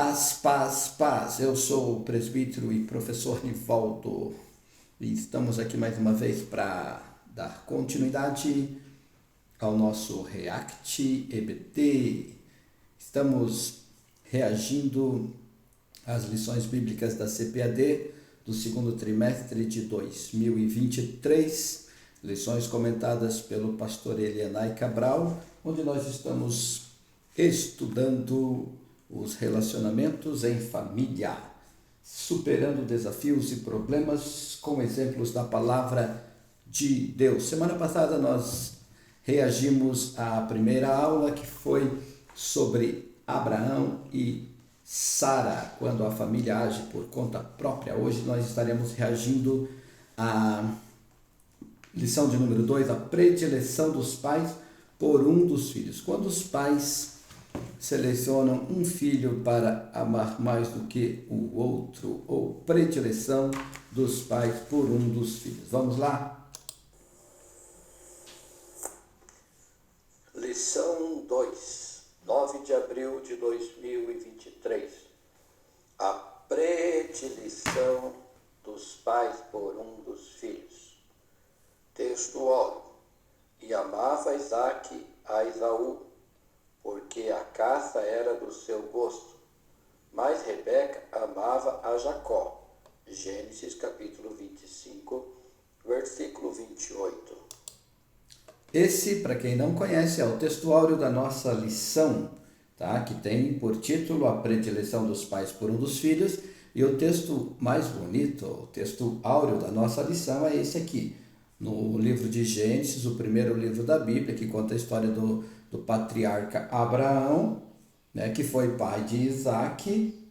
Paz, paz, paz. Eu sou o presbítero e professor Nivaldo e estamos aqui mais uma vez para dar continuidade ao nosso React EBT. Estamos reagindo às lições bíblicas da CPAD do segundo trimestre de 2023, lições comentadas pelo pastor Elianai Cabral, onde nós estamos estudando os relacionamentos em família, superando desafios e problemas com exemplos da palavra de Deus. Semana passada nós reagimos à primeira aula, que foi sobre Abraão e Sara, quando a família age por conta própria. Hoje nós estaremos reagindo à lição de número 2, a predileção dos pais por um dos filhos. Quando os pais selecionam um filho para amar mais do que o outro, ou predileção dos pais por um dos filhos. Vamos lá? Lição 2, 9 de abril de 2023. A predileção dos pais por um dos filhos. Textual. E amava Isaque a Esaú, porque a caça era do seu gosto. Mas Rebeca amava a Jacó. Gênesis capítulo 25, versículo 28. Esse, para quem não conhece, é o texto áureo da nossa lição, tá? Que tem por título a predileção dos pais por um dos filhos, e o texto mais bonito, o texto áureo da nossa lição é esse aqui, no livro de Gênesis, o primeiro livro da Bíblia, que conta a história do patriarca Abraão, né, que foi pai de Isaque,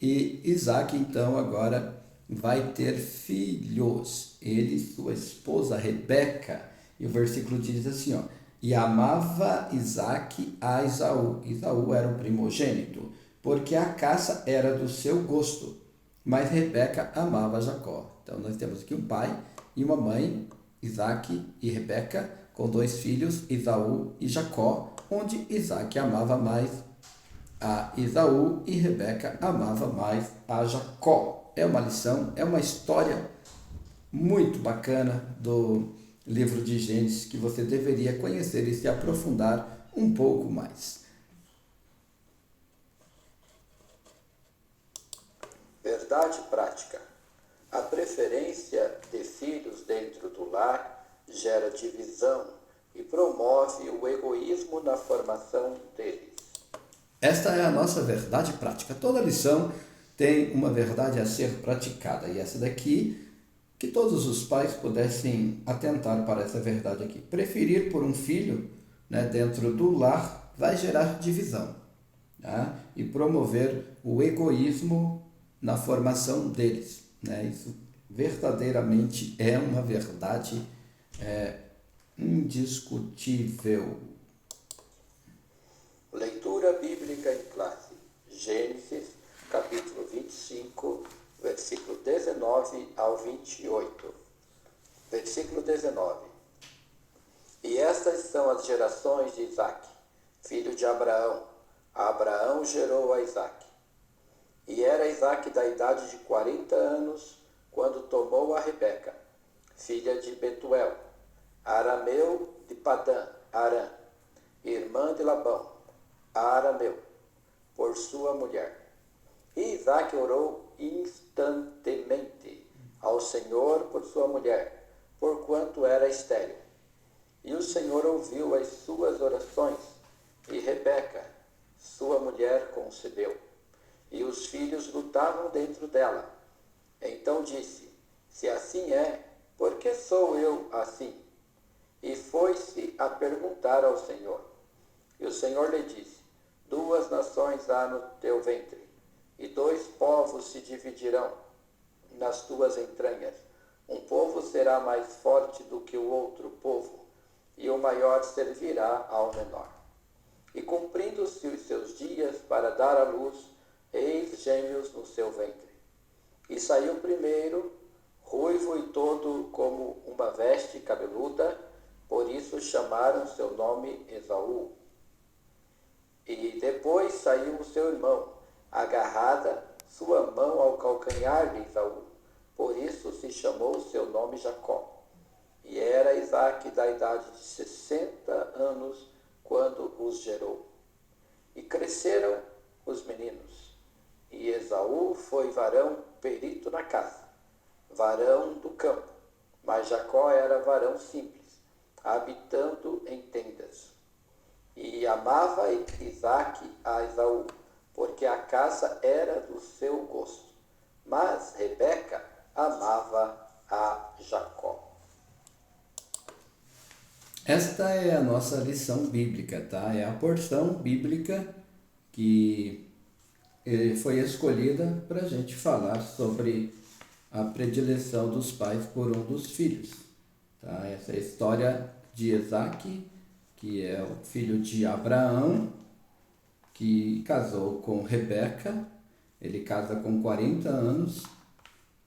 e Isaque então agora vai ter filhos, ele e sua esposa Rebeca. E o versículo diz assim, ó: e amava Isaque a Esaú. Esaú era o primogênito, porque a caça era do seu gosto, mas Rebeca amava Jacó. Então nós temos aqui um pai e uma mãe, Isaque e Rebeca, com dois filhos, Esaú e Jacó, onde Isaque amava mais a Esaú e Rebeca amava mais a Jacó. É uma lição, é uma história muito bacana do livro de Gênesis, que você deveria conhecer e se aprofundar um pouco mais. Verdade prática. A preferência de filhos dentro do lar gera divisão e promove o egoísmo na formação deles. Esta é a nossa verdade prática. Toda lição tem uma verdade a ser praticada, e essa daqui, que todos os pais pudessem atentar para essa verdade aqui. Preferir por um filho, né, dentro do lar vai gerar divisão, tá? E promover o egoísmo na formação deles, né? Isso verdadeiramente é uma verdade indiscutível. Leitura bíblica em classe. Gênesis, capítulo 25, versículo 19 ao 28. Versículo 19. E estas são as gerações de Isaque, filho de Abraão. Abraão gerou a Isaque. E era Isaque da idade de 40 anos, quando tomou a Rebeca, filha de Betuel, arameu de Padã, Arã, irmã de Labão, arameu, por sua mulher. E Isaque orou instantemente ao Senhor por sua mulher, porquanto era estéril. E o Senhor ouviu as suas orações, e Rebeca, sua mulher, concebeu. E os filhos lutavam dentro dela. Então disse: se assim é, por que sou eu assim? E foi-se a perguntar ao Senhor. E o Senhor lhe disse: duas nações há no teu ventre, e dois povos se dividirão nas tuas entranhas. Um povo será mais forte do que o outro povo, e o maior servirá ao menor. E cumprindo-se os seus dias para dar à luz, eis gêmeos no seu ventre. E saiu primeiro, ruivo e todo como uma veste cabeluda, por isso chamaram seu nome Esaú. E depois saiu o seu irmão, agarrada sua mão ao calcanhar de Esaú. Por isso se chamou seu nome Jacó. E era Isaque da idade de 60 anos quando os gerou. E cresceram os meninos. E Esaú foi varão perito na casa, varão do campo, mas Jacó era varão simples, habitando em tendas. E amava Isaque a Esaú, porque a caça era do seu gosto. Mas Rebeca amava a Jacó. Esta é a nossa lição bíblica, tá? É a porção bíblica que foi escolhida para a gente falar sobre a predileção dos pais por um dos filhos, tá? Essa é a história de Isaque, que é o filho de Abraão, que casou com Rebeca. Ele casa com 40 anos,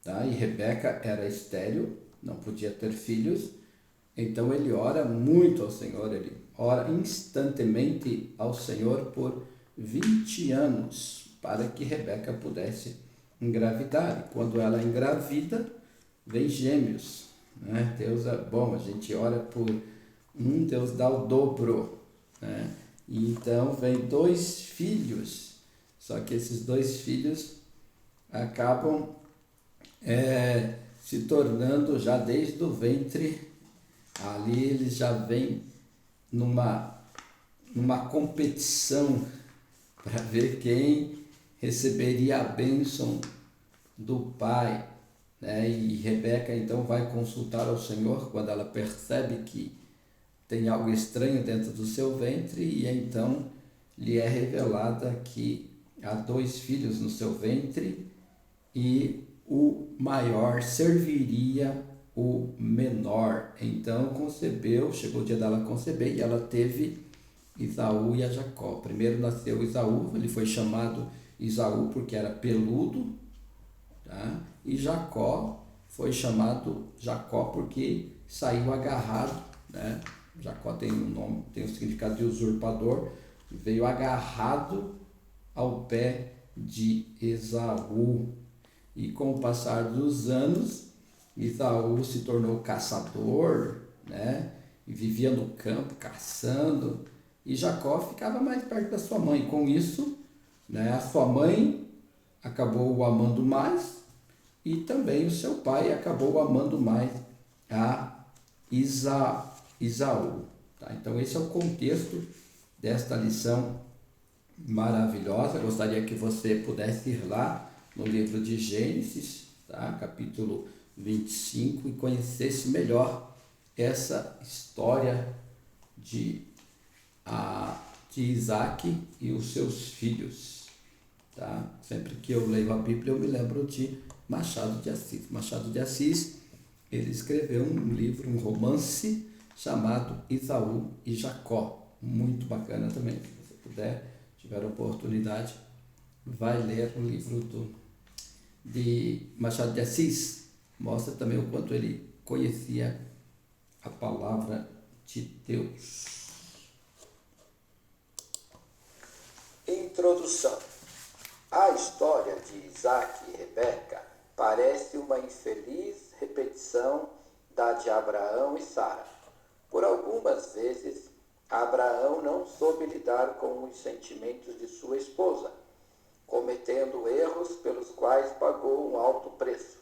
tá? E Rebeca era estéril, não podia ter filhos. Então ele ora muito ao Senhor, ele ora instantemente ao Senhor por 20 anos para que Rebeca pudesse engravidar. E quando ela engravida, vem gêmeos, né? Deus é bom, a gente ora por um, Deus dá o dobro, né? E então vem 2 filhos, só que esses 2 filhos acabam se tornando já desde o ventre. Ali eles já vêm numa competição para ver quem receberia a bênção do pai, né? E Rebeca então vai consultar ao Senhor quando ela percebe que tem algo estranho dentro do seu ventre, e então lhe é revelada que há 2 filhos no seu ventre e o maior serviria o menor. Então concebeu, chegou o dia dela conceber e ela teve Esaú e a Jacó. Primeiro nasceu Esaú, ele foi chamado Esaú porque era peludo, tá? E Jacó foi chamado Jacó porque saiu agarrado, né? Jacó tem um nome, tem o significado de usurpador, veio agarrado ao pé de Esaú. E com o passar dos anos, Esaú se tornou caçador, né? E vivia no campo caçando, e Jacó ficava mais perto da sua mãe. Com isso, né, a sua mãe acabou o amando mais, e também o seu pai acabou amando mais a Esaú. Tá? Então esse é o contexto desta lição maravilhosa. Gostaria que você pudesse ir lá no livro de Gênesis, tá? Capítulo 25, e conhecesse melhor essa história de Isaque e os seus filhos. Tá? Sempre que eu leio a Bíblia eu me lembro de Machado de Assis. Machado de Assis, ele escreveu um livro, um romance chamado Esaú e Jacó. Muito bacana também. Se você puder, tiver oportunidade, vai ler o livro de Machado de Assis. Mostra também o quanto ele conhecia a palavra de Deus. Introdução. A história de Isaque e Rebeca parece uma infeliz repetição da de Abraão e Sara. Por algumas vezes, Abraão não soube lidar com os sentimentos de sua esposa, cometendo erros pelos quais pagou um alto preço.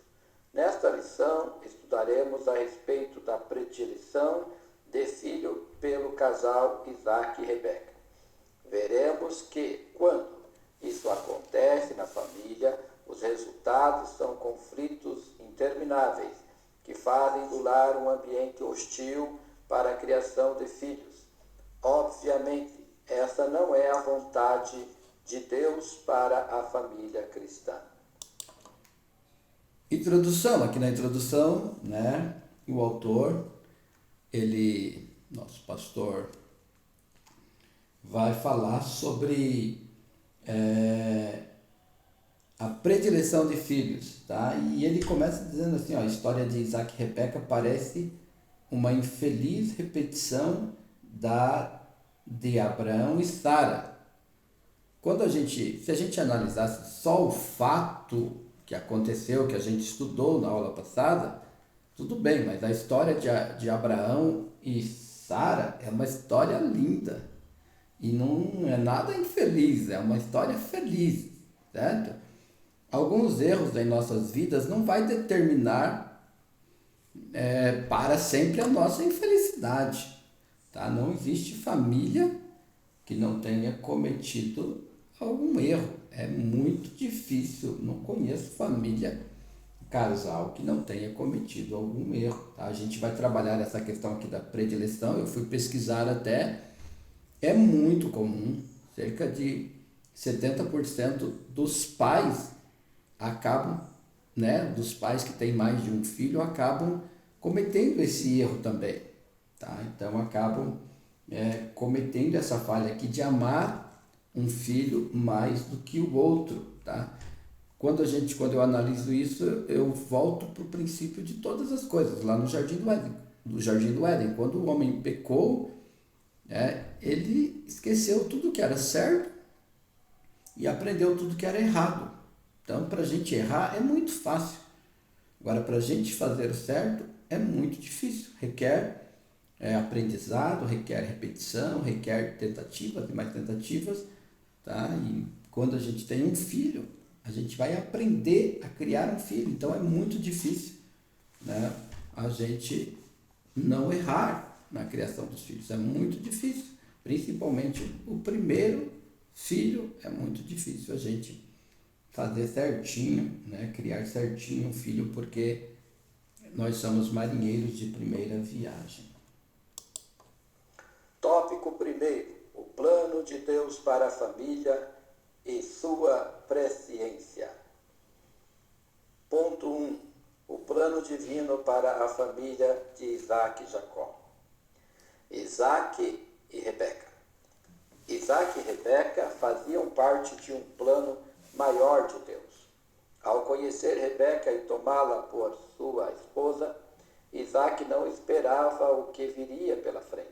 Nesta lição, estudaremos a respeito da predileção de filho pelo casal Isaque e Rebeca. Veremos que, quando isso acontece na família, os resultados são conflitos intermináveis, que fazem do lar um ambiente hostil para a criação de filhos. Obviamente, essa não é a vontade de Deus para a família cristã. Introdução. Aqui na introdução, né, o autor, nosso pastor, vai falar sobre a predileção de filhos, tá? E ele começa dizendo assim, ó, a história de Isaque e Rebeca parece uma infeliz repetição da de Abraão e Sara. se a gente analisasse só o fato que aconteceu, que a gente estudou na aula passada, tudo bem, mas a história de Abraão e Sara é uma história linda. E não é nada infeliz, é uma história feliz, certo? Alguns erros em nossas vidas não vai determinar para sempre a nossa infelicidade, tá? Não existe família que não tenha cometido algum erro. É muito difícil, não conheço família, casal que não tenha cometido algum erro, tá? A gente vai trabalhar essa questão aqui da predileção, eu fui pesquisar até, é muito comum, cerca de 70% dos pais acabam, né, dos pais que têm mais de um filho, acabam cometendo esse erro também, tá? Então acabam cometendo essa falha aqui de amar um filho mais do que o outro, tá? Quando eu analiso isso, eu volto para o princípio de todas as coisas, lá no Jardim do Éden, quando o homem pecou, ele esqueceu tudo que era certo e aprendeu tudo que era errado. Então, para a gente errar é muito fácil. Agora, para a gente fazer o certo é muito difícil. Requer aprendizado, requer repetição, requer tentativas e mais tentativas, tá? E quando a gente tem um filho, a gente vai aprender a criar um filho. Então, é muito difícil, né, a gente não errar na criação dos filhos. É muito difícil. Principalmente o primeiro filho, é muito difícil a gente fazer certinho, né? Criar certinho um filho, porque nós somos marinheiros de primeira viagem. Tópico 1: o plano de Deus para a família e sua presciência. Ponto 1: o plano divino para a família de Isaac e Jacó. Isaac e Rebeca. Isaac e Rebeca faziam parte de um plano maior de Deus. Ao conhecer Rebeca e tomá-la por sua esposa, Isaac não esperava o que viria pela frente.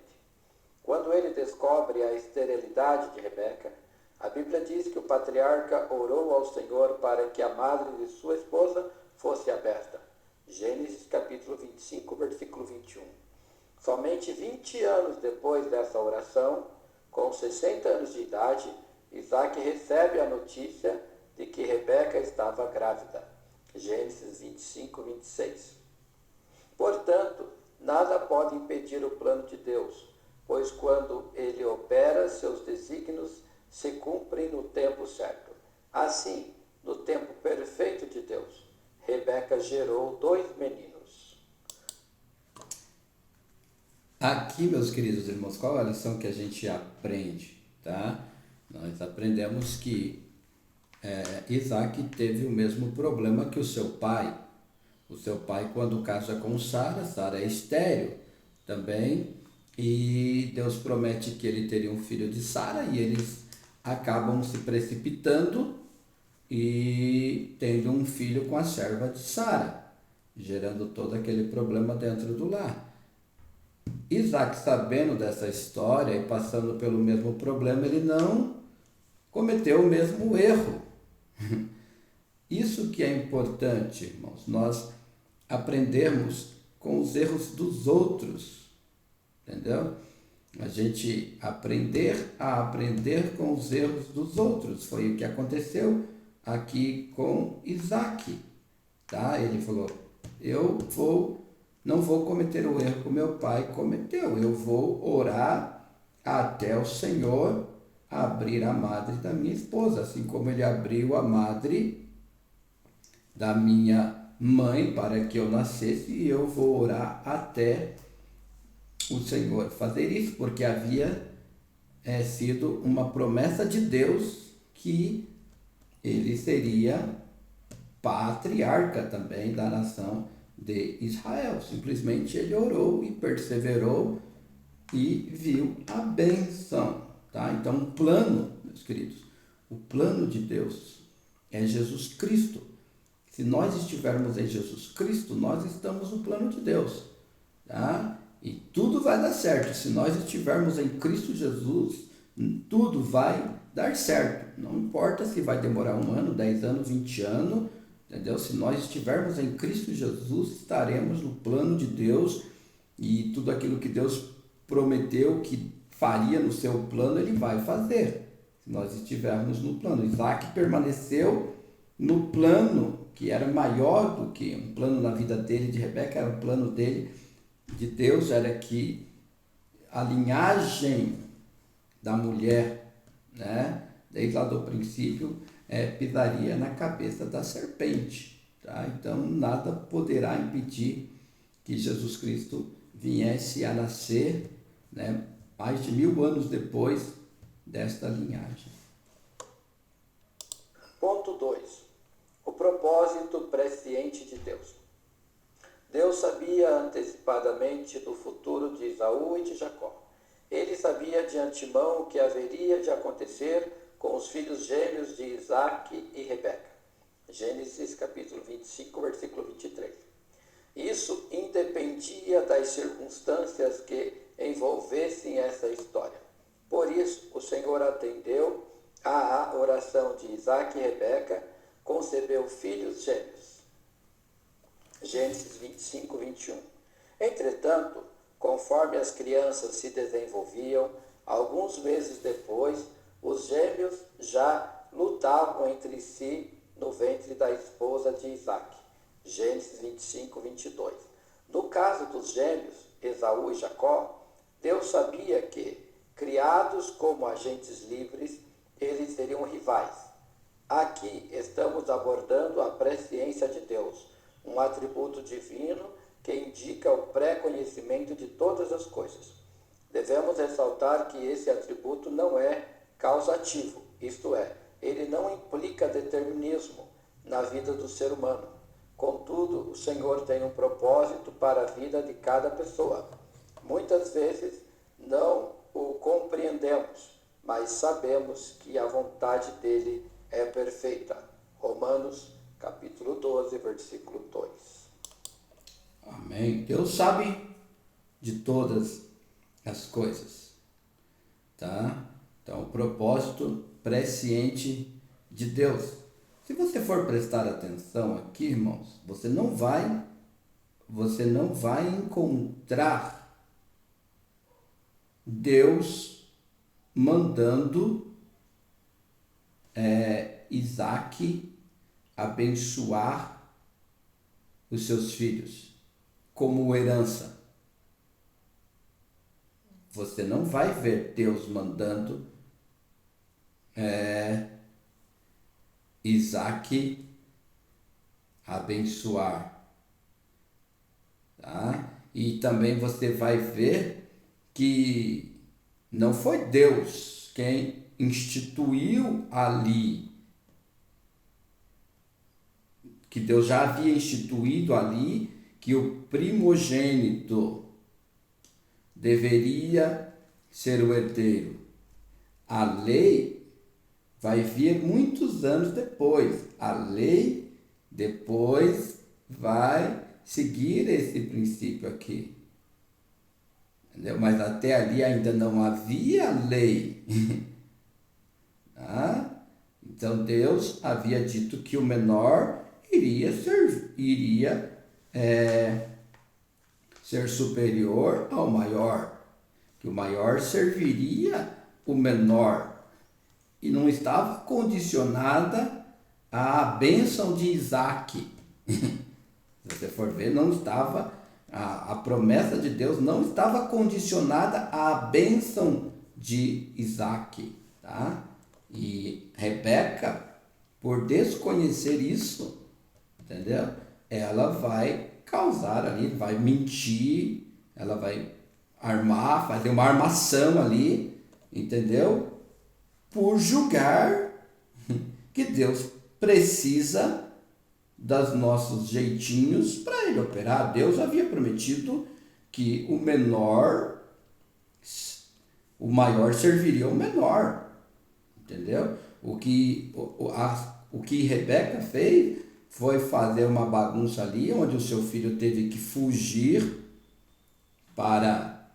Quando ele descobre a esterilidade de Rebeca, a Bíblia diz que o patriarca orou ao Senhor para que a madre de sua esposa fosse aberta. Gênesis capítulo 25, versículo 21. Somente 20 anos depois dessa oração, com 60 anos de idade, Isaac recebe a notícia de que Rebeca estava grávida. Gênesis 25, 26. Portanto, nada pode impedir o plano de Deus, pois quando ele opera, seus desígnios se cumprem no tempo certo. Assim, no tempo perfeito de Deus, Rebeca gerou 2 meninos. Aqui, meus queridos irmãos, qual é a lição que a gente aprende, tá? Nós aprendemos que Isaac teve o mesmo problema que o seu pai. O seu pai, quando casa com Sara, Sara é estéril também, e Deus promete que ele teria um filho de Sara, e eles acabam se precipitando e tendo um filho com a serva de Sara, gerando todo aquele problema dentro do lar. Isaac, sabendo dessa história e passando pelo mesmo problema, ele não cometeu o mesmo erro. Isso que é importante, irmãos, nós aprendermos com os erros dos outros, entendeu? A gente aprender com os erros dos outros. Foi o que aconteceu aqui com Isaac, tá? Ele falou, não vou cometer o erro que meu pai cometeu, eu vou orar até o Senhor abrir a madre da minha esposa, assim como ele abriu a madre da minha mãe para que eu nascesse, e eu vou orar até o Senhor fazer isso, porque havia sido uma promessa de Deus que ele seria patriarca também da nação de Israel. Simplesmente ele orou e perseverou e viu a bênção, tá? Então, o plano, meus queridos, o plano de Deus é Jesus Cristo. Se nós estivermos em Jesus Cristo, nós estamos no plano de Deus, tá? E tudo vai dar certo. Se nós estivermos em Cristo Jesus, tudo vai dar dar certo. Não importa se vai demorar 1 ano, 10 anos, 20 anos, entendeu? Se nós estivermos em Cristo Jesus, estaremos no plano de Deus, e tudo aquilo que Deus prometeu que faria no seu plano, ele vai fazer. Se nós estivermos no plano. Isaac permaneceu no plano que era maior do que um plano na vida dele, de Rebeca, era um plano dele, de Deus, era que a linhagem da mulher, né, desde lá do princípio, pisaria na cabeça da serpente. Tá? Então, nada poderá impedir que Jesus Cristo viesse a nascer, né, mais de 1000 anos depois desta linhagem. Ponto 2. O propósito presciente de Deus. Deus sabia antecipadamente do futuro de Esaú e de Jacó. Ele sabia de antemão o que haveria de acontecer com os filhos gêmeos de Isaac e Rebeca. Gênesis capítulo 25, versículo 23. Isso independia das circunstâncias que envolvessem essa história. Por isso, o Senhor atendeu à oração de Isaac e Rebeca, concebeu filhos gêmeos. Gênesis 25, 21. Entretanto, conforme as crianças se desenvolviam, alguns meses depois, os gêmeos já lutavam entre si no ventre da esposa de Isaac. Gênesis 25, 22. No caso dos gêmeos, Esaú e Jacó, Deus sabia que, criados como agentes livres, eles seriam rivais. Aqui estamos abordando a presciência de Deus, um atributo divino que indica o pré-conhecimento de todas as coisas. Devemos ressaltar que esse atributo não é causativo, isto é, ele não implica determinismo na vida do ser humano. Contudo, o Senhor tem um propósito para a vida de cada pessoa. Muitas vezes não o compreendemos, mas sabemos que a vontade dele é perfeita. Romanos capítulo 12, versículo 2. Amém. Deus sabe de todas as coisas, tá? Então, o propósito presciente de Deus. Se você for prestar atenção aqui, irmãos, você não vai encontrar Deus mandando Isaac abençoar os seus filhos como herança. Você não vai ver Deus mandando Isaac abençoar, tá? E também você vai ver que não foi Deus quem instituiu ali, que Deus já havia instituído ali que o primogênito deveria ser o herdeiro. A lei vai vir muitos anos depois. A lei depois vai seguir esse princípio aqui. Entendeu? Mas até ali ainda não havia lei. Tá? Então Deus havia dito que o menor iria ser superior ao maior, que o maior serviria o menor, e não estava condicionada à bênção de Isaac. Se você for ver, não estava, a promessa de Deus não estava condicionada à bênção de Isaac, tá? E Rebeca, por desconhecer isso, entendeu? Ela vai causar ali, vai mentir, ela vai armar, fazer uma armação ali, entendeu? Por julgar que Deus precisa dos nossos jeitinhos para ele operar. Deus havia prometido que o maior serviria o menor, entendeu? O que Rebeca fez foi fazer uma bagunça ali, onde o seu filho teve que fugir para,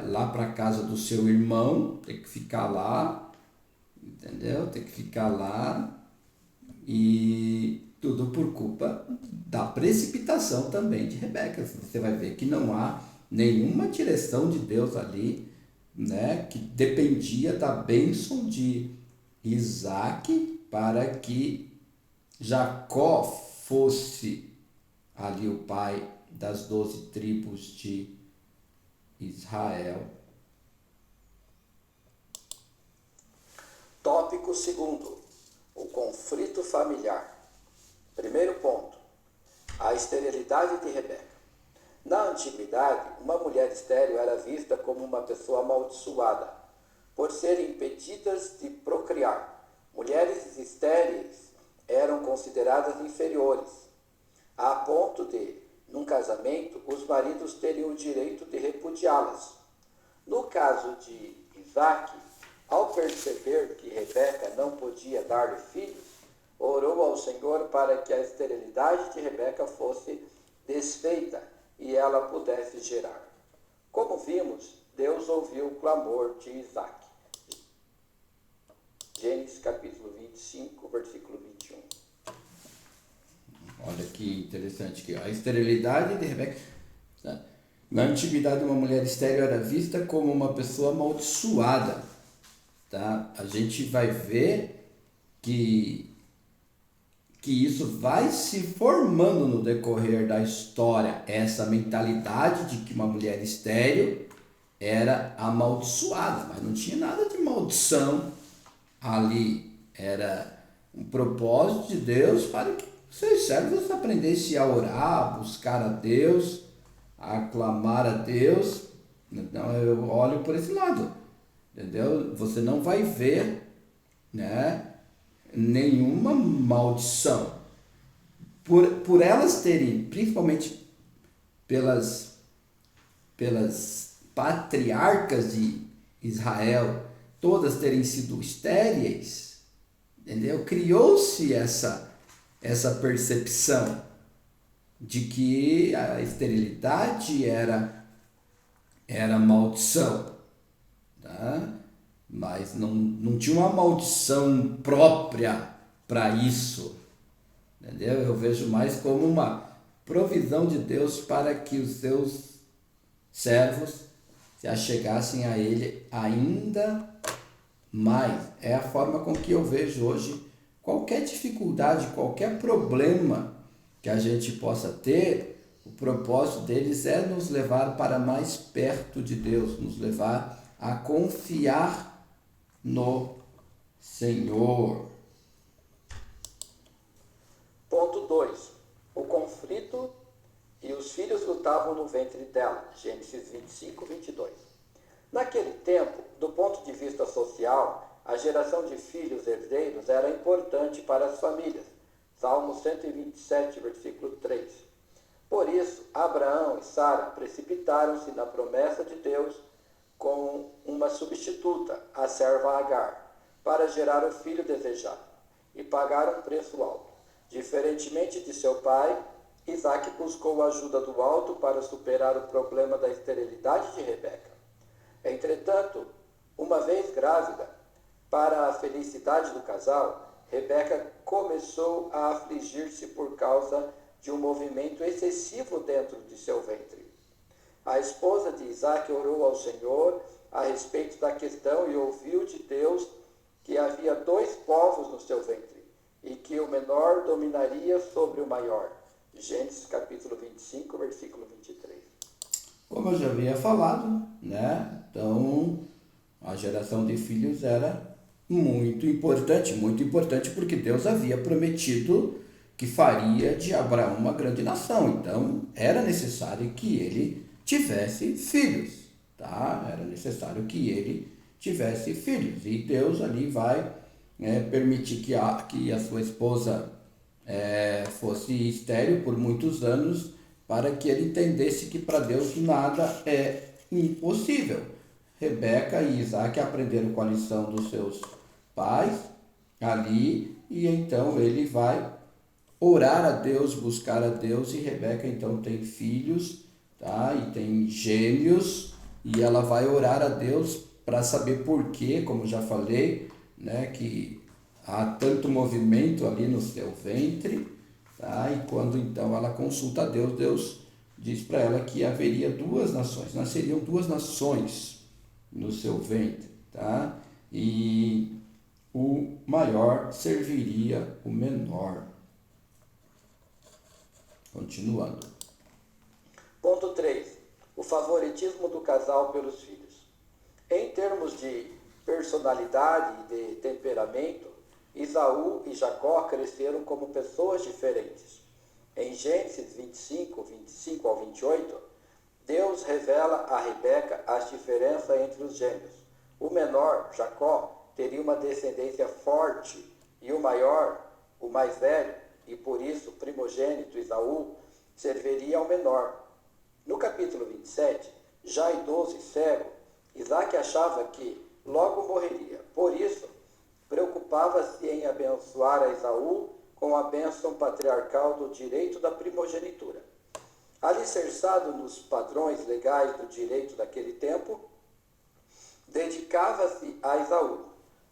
lá para a casa do seu irmão, ter que ficar lá, entendeu? Tem que ficar lá e tudo por culpa da precipitação também de Rebeca. Você vai ver que não há nenhuma direção de Deus ali, né, que dependia da bênção de Isaac para que Jacó fosse ali o pai das 12 tribos de Israel. Tópico 2: o conflito familiar. Primeiro ponto: a esterilidade de Rebeca. Na antiguidade, uma mulher estéril era vista como uma pessoa amaldiçoada, por serem impedidas de procriar. Mulheres estéreis eram consideradas inferiores, a ponto de, num casamento, os maridos teriam o direito de repudiá-las. No caso de Isaac, ao perceber que Rebeca não podia dar-lhe filhos, orou ao Senhor para que a esterilidade de Rebeca fosse desfeita e ela pudesse gerar. Como vimos, Deus ouviu o clamor de Isaac. Gênesis capítulo 25, versículo 21. Olha que interessante que a esterilidade de Rebeca. Na antiguidade, uma mulher estéril era vista como uma pessoa amaldiçoada. Tá? A gente vai ver que isso vai se formando no decorrer da história, essa mentalidade de que uma mulher estéril era amaldiçoada, mas não tinha nada de maldição ali, era um propósito de Deus para que seus servos aprendessem a orar, a buscar a Deus, a clamar a Deus. Então eu olho por esse lado, entendeu? Você não vai ver, né, nenhuma maldição por elas terem, principalmente pelas patriarcas de Israel, todas terem sido estéreis, entendeu? Criou-se essa percepção de que a esterilidade era maldição, tá? Mas não tinha uma maldição própria para isso, entendeu? Eu vejo mais como uma provisão de Deus para que os seus servos se achegassem a Ele ainda mais. É a forma com que eu vejo hoje qualquer dificuldade, qualquer problema que a gente possa ter. O propósito deles é nos levar para mais perto de Deus, nos levar a confiar no Senhor. Ponto 2. O conflito e os filhos lutavam no ventre dela. Gênesis 25, 22. Naquele tempo, do ponto de vista social, a geração de filhos herdeiros era importante para as famílias. Salmo 127, versículo 3. Por isso, Abraão e Sara precipitaram-se na promessa de Deus com uma substituta, a serva Agar, para gerar o filho desejado, e pagaram um preço alto. Diferentemente de seu pai, Isaac buscou a ajuda do alto para superar o problema da esterilidade de Rebeca. Entretanto, uma vez grávida, para a felicidade do casal, Rebeca começou a afligir-se por causa de um movimento excessivo dentro de seu ventre. A esposa de Isaac orou ao Senhor a respeito da questão e ouviu de Deus que havia 2 povos no seu ventre e que o menor dominaria sobre o maior. Gênesis capítulo 25, versículo 23. Como eu já havia falado, né? Então a geração de filhos era muito importante porque Deus havia prometido que faria de Abraão uma grande nação. Então era necessário que ele tivesse filhos, tá? Era necessário que ele tivesse filhos. E Deus ali vai permitir que a sua esposa fosse estéril por muitos anos, para que ele entendesse que para Deus nada é impossível. Rebeca e Isaac aprenderam com a lição dos seus pais ali, e então ele vai orar a Deus, buscar a Deus, e Rebeca então tem filhos, tá? E tem gêmeos, e ela vai orar a Deus para saber por quê, como já falei, né, que há tanto movimento ali no seu ventre, tá? E quando então ela consulta a Deus, Deus diz para ela que haveria duas nações, nasceriam duas nações no seu ventre, tá? E o maior serviria o menor. Continuando. Ponto 3. O favoritismo do casal pelos filhos. Em termos de personalidade e de temperamento, Esaú e Jacó cresceram como pessoas diferentes. Em Gênesis 25 ao 28, Deus revela a Rebeca as diferenças entre os gêmeos. O menor, Jacó, teria uma descendência forte, e o maior, o mais velho, e por isso primogênito Esaú, serviria ao menor. No capítulo 27, já idoso e cego, Isaac achava que logo morreria. Por isso, preocupava-se em abençoar a Esaú com a bênção patriarcal do direito da primogenitura. Alicerçado nos padrões legais do direito daquele tempo, dedicava-se a Esaú,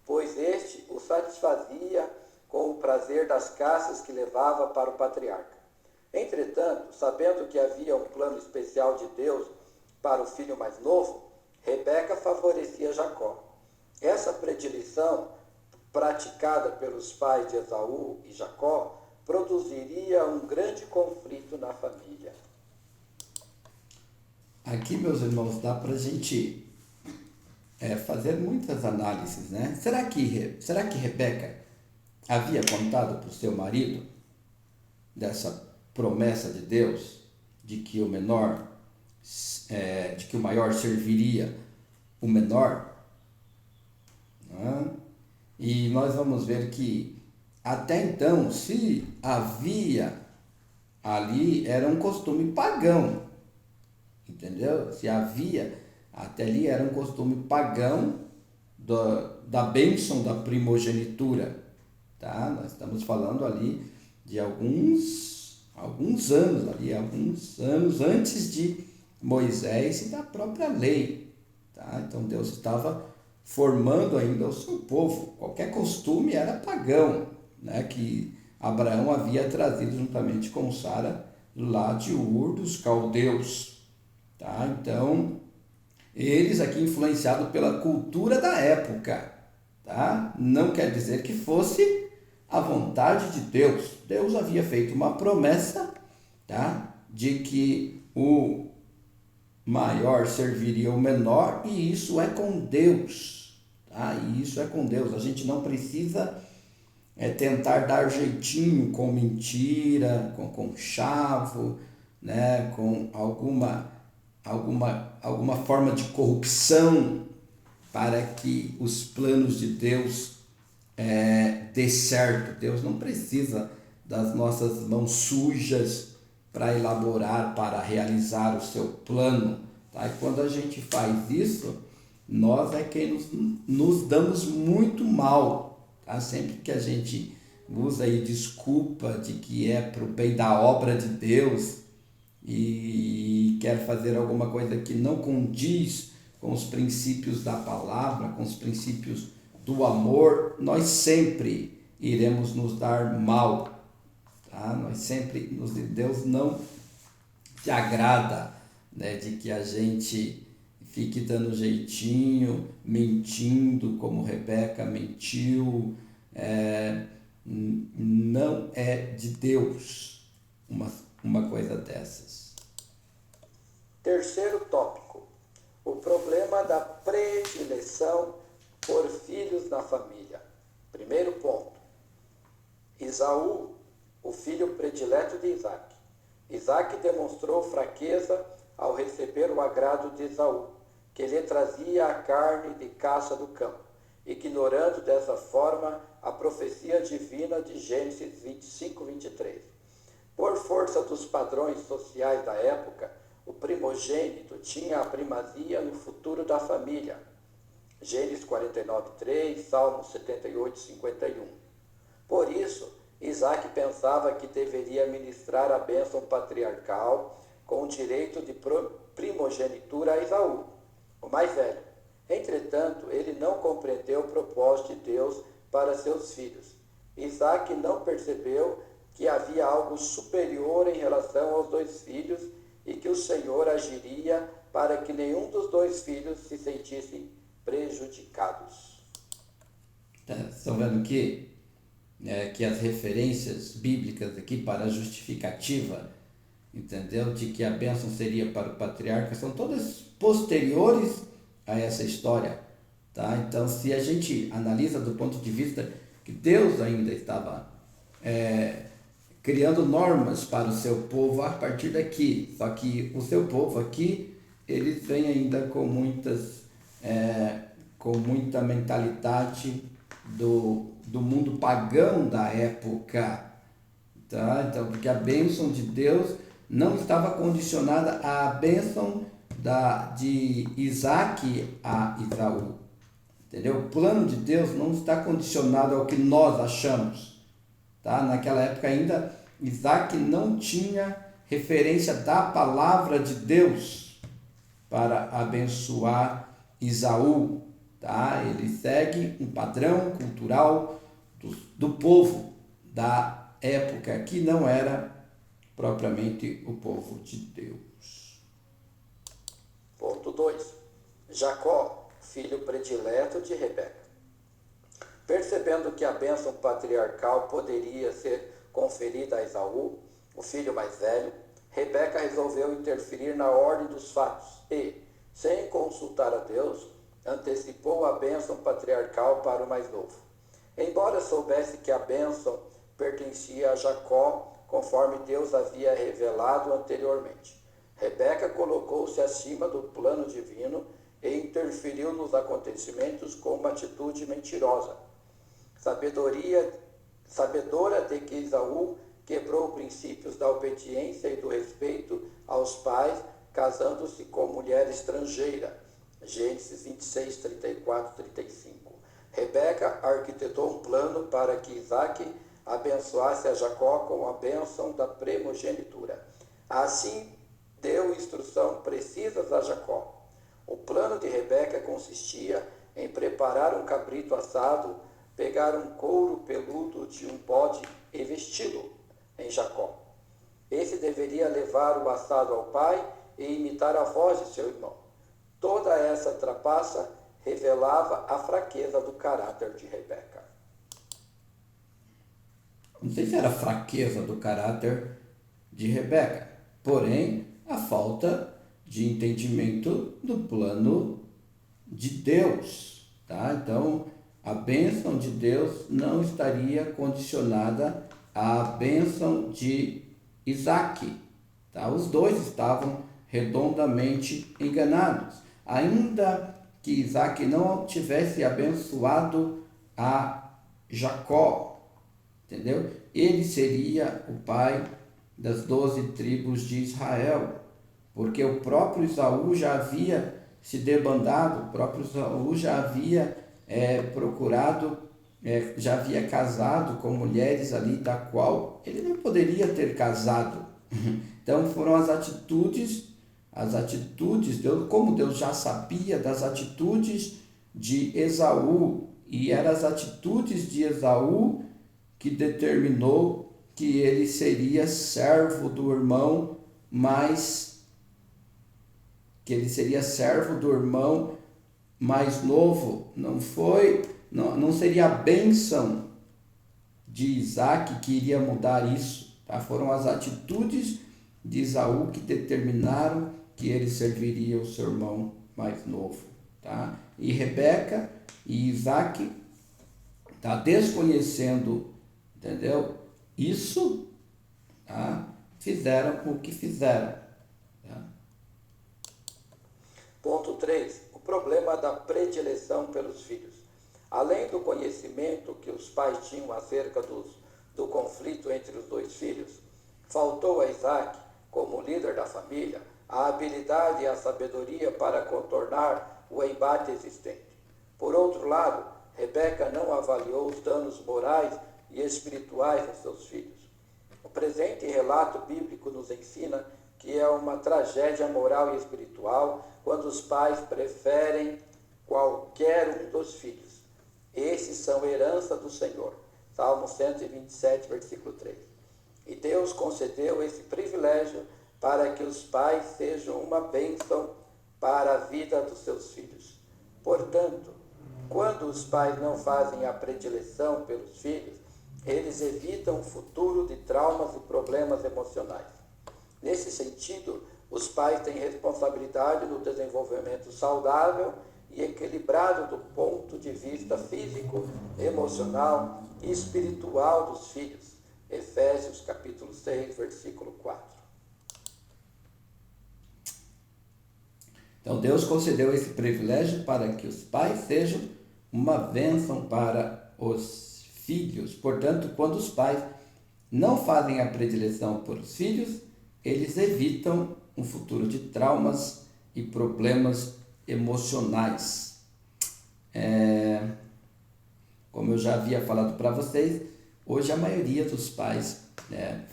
pois este o satisfazia com o prazer das caças que levava para o patriarca. Entretanto, sabendo que havia um plano especial de Deus para o filho mais novo, Rebeca favorecia Jacó. Essa predileção, praticada pelos pais de Esaú e Jacó, produziria um grande conflito na família. Aqui, meus irmãos, dá para a gente fazer muitas análises, né? Será que Rebeca havia contado para o seu marido dessa promessa de Deus de que o maior serviria o menor? Né? E nós vamos ver que até então, se havia ali, era um costume pagão, entendeu? Se havia, até ali era um costume pagão da bênção da primogenitura, tá? Nós estamos falando ali de alguns anos antes de Moisés e da própria lei, tá? Então Deus estava formando ainda o seu povo. Qualquer costume era pagão, né? Que Abraão havia trazido juntamente com Sara lá de Ur dos Caldeus, tá? Então eles aqui influenciados pela cultura da época, tá? Não quer dizer que fosse a vontade de Deus. Deus havia feito uma promessa, tá? De que o maior serviria o menor, e isso é com Deus, tá? E isso é com Deus. A gente não precisa tentar dar jeitinho com mentira, com conchavo, né? Com alguma forma de corrupção para que os planos de Deus dê certo. Deus não precisa das nossas mãos sujas para elaborar, para realizar o seu plano, tá? E quando a gente faz isso, nós é quem nos damos muito mal, tá? Sempre que a gente usa aí desculpa de que é para o bem da obra de Deus e quer fazer alguma coisa que não condiz com os princípios da palavra, com os princípios do amor, nós sempre iremos nos dar mal, tá? Deus não se agrada, né, de que a gente fique dando jeitinho, mentindo como Rebeca mentiu. Não é de Deus uma coisa dessas. Terceiro tópico: o problema da predileção por filhos na família. Primeiro ponto: Esaú, o filho predileto de Isaac. Isaac demonstrou fraqueza ao receber o agrado de Esaú, que lhe trazia a carne de caça do campo, ignorando dessa forma a profecia divina de Gênesis 25, 23. Por força dos padrões sociais da época, o primogênito tinha a primazia no futuro da família. Gênesis 49, 3, Salmo 78, 51. Por isso, Isaac pensava que deveria ministrar a bênção patriarcal com o direito de primogenitura a Esaú, o mais velho. Entretanto, ele não compreendeu o propósito de Deus para seus filhos. Isaac não percebeu que havia algo superior em relação aos dois filhos e que o Senhor agiria para que nenhum dos dois filhos se sentissem prejudicados. Estão vendo que as referências bíblicas aqui para a justificativa, entendeu? De que a bênção seria para o patriarca, são todas posteriores a essa história, tá? Então, se a gente analisa do ponto de vista que Deus ainda estava criando normas para o seu povo a partir daqui, só que o seu povo aqui, eles vêm ainda com muita mentalidade do mundo pagão da época, tá? Então, porque a bênção de Deus não estava condicionada à bênção de Isaac a Esaú, entendeu? O plano de Deus não está condicionado ao que nós achamos, tá? Naquela época ainda, Isaac não tinha referência da palavra de Deus para abençoar Esaú, tá? Ele segue um padrão cultural do povo da época, que não era propriamente o povo de Deus. Ponto 2. Jacó, filho predileto de Rebeca. Percebendo que a bênção patriarcal poderia ser conferida a Esaú, o filho mais velho, Rebeca resolveu interferir na ordem dos fatos e, sem consultar a Deus, antecipou a bênção patriarcal para o mais novo. Embora soubesse que a bênção pertencia a Jacó, conforme Deus havia revelado anteriormente, Rebeca colocou-se acima do plano divino e interferiu nos acontecimentos com uma atitude mentirosa. Sabedora de que Esaú quebrou princípios da obediência e do respeito aos pais, casando-se com mulher estrangeira. Gênesis 26, 34, 35. Rebeca arquitetou um plano para que Isaac abençoasse a Jacó com a bênção da primogenitura. Assim, deu instrução precisas a Jacó. O plano de Rebeca consistia em preparar um cabrito assado, pegar um couro peludo de um bode e vesti-lo em Jacó. Esse deveria levar o assado ao pai e imitar a voz de seu irmão. Toda essa trapaça revelava a fraqueza do caráter de Rebeca. Não sei se era a fraqueza do caráter de Rebeca, porém a falta de entendimento do plano de Deus, tá? Então, a bênção de Deus não estaria condicionada à bênção de Isaac, tá? Os dois estavam redondamente enganados. Ainda que Isaac não tivesse abençoado a Jacó, entendeu? Ele seria o pai das 12 tribos de Israel, porque o próprio Esaú já havia se debandado, o próprio Esaú já havia procurado, já havia casado com mulheres ali da qual ele não poderia ter casado. Então foram as atitudes, Deus, como Deus já sabia das atitudes de Esaú, e eram as atitudes de Esaú que determinou que ele seria servo do irmão mais novo. Não seria a bênção de Isaac que iria mudar isso, tá? Foram as atitudes de Esaú que determinaram que ele serviria o seu irmão mais novo, tá? E Rebeca e Isaac tá desconhecendo, entendeu? Isso, tá? Fizeram o que fizeram, tá? Ponto 3. O problema da predileção pelos filhos. Além do conhecimento que os pais tinham acerca do conflito entre os dois filhos, faltou a Isaac, como líder da família, a habilidade e a sabedoria para contornar o embate existente. Por outro lado, Rebeca não avaliou os danos morais e espirituais de seus filhos. O presente relato bíblico nos ensina que é uma tragédia moral e espiritual quando os pais preferem qualquer um dos filhos. Esses são herança do Senhor. Salmo 127, versículo 3. E Deus concedeu esse privilégio para que os pais sejam uma bênção para a vida dos seus filhos. Portanto, quando os pais não fazem a predileção pelos filhos, eles evitam um futuro de traumas e problemas emocionais. Nesse sentido, os pais têm responsabilidade no desenvolvimento saudável e equilibrado do ponto de vista físico, emocional e espiritual dos filhos. Efésios capítulo 6, versículo 4. Então Deus concedeu esse privilégio para que os pais sejam uma bênção para os filhos. Portanto, quando os pais não fazem a predileção por os filhos, eles evitam um futuro de traumas e problemas emocionais. Como eu já havia falado para vocês, hoje a maioria dos pais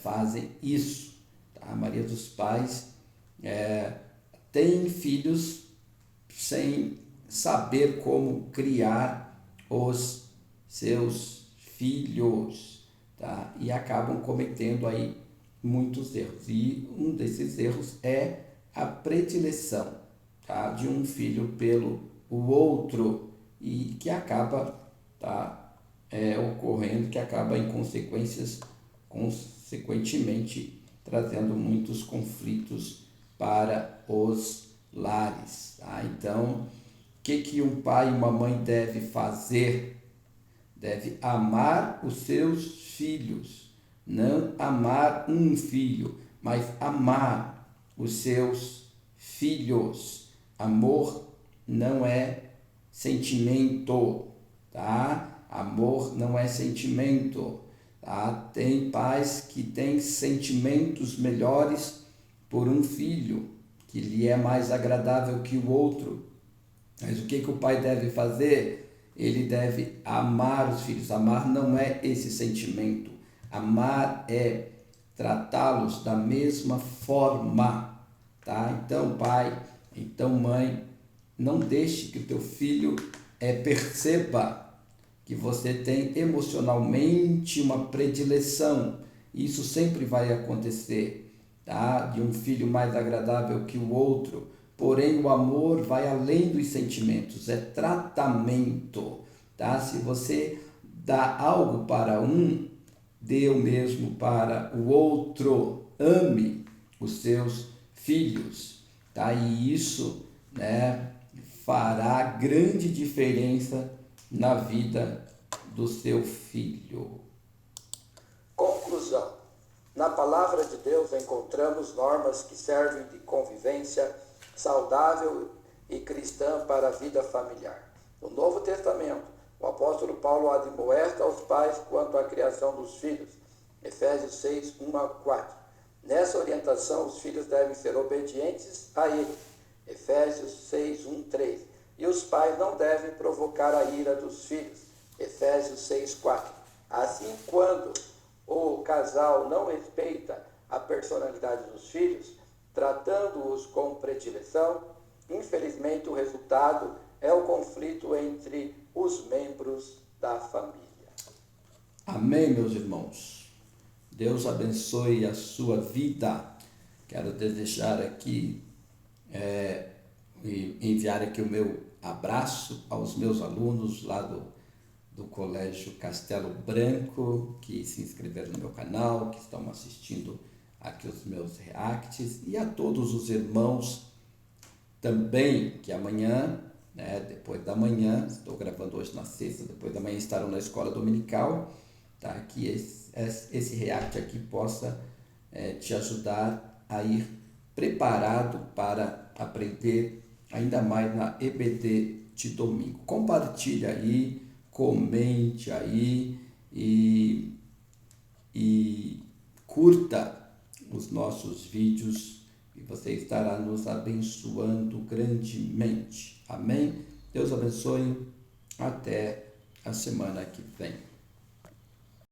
fazem isso. Tá? A maioria dos pais tem filhos sem saber como criar os seus filhos, tá? E acabam cometendo aí muitos erros. E um desses erros é a predileção, tá? De um filho pelo outro e que acaba ocorrendo, que acaba em consequentemente trazendo muitos conflitos para os lares. Tá? Então, o que um pai e uma mãe deve fazer? Deve amar os seus filhos, não amar um filho, mas amar os seus filhos. Amor não é sentimento, tá? Amor não é sentimento, tá? Tem pais que têm sentimentos melhores por um filho, que lhe é mais agradável que o outro. Mas o que o pai deve fazer? Ele deve amar os filhos. Amar não é esse sentimento. Amar é tratá-los da mesma forma, tá? Então, pai, então, mãe, não deixe que o teu filho perceba que você tem emocionalmente uma predileção. Isso sempre vai acontecer, tá? De um filho mais agradável que o outro. Porém, o amor vai além dos sentimentos, é tratamento, tá? Se você dá algo para um, dê o mesmo para o outro. Ame os seus filhos, tá? E isso, fará grande diferença na vida do seu filho. Conclusão. Na palavra de Deus encontramos normas que servem de convivência saudável e cristã para a vida familiar. No Novo Testamento, o apóstolo Paulo admoesta aos pais quanto à criação dos filhos. Efésios 6, 1 a 4. Nessa orientação, os filhos devem ser obedientes a ele. Efésios 6, 1, 3. E os pais não devem provocar a ira dos filhos. Efésios 6, 4. Assim, quando o casal não respeita a personalidade dos filhos, tratando-os com predileção, infelizmente o resultado é o conflito entre os membros da família. Amém, meus irmãos. Deus abençoe a sua vida. Quero desejar aqui e enviar aqui o meu abraço aos meus alunos lá do Colégio Castelo Branco, que se inscreveram no meu canal, que estão assistindo aqui os meus reacts, e a todos os irmãos também, que amanhã, depois da manhã, estou gravando hoje na sexta, depois da manhã estarão na escola dominical, tá? Que esse react aqui possa te ajudar a ir preparado para aprender ainda mais na EBD de domingo. Compartilhe aí, comente aí e curta os nossos vídeos e você estará nos abençoando grandemente. Amém? Deus abençoe. Até a semana que vem.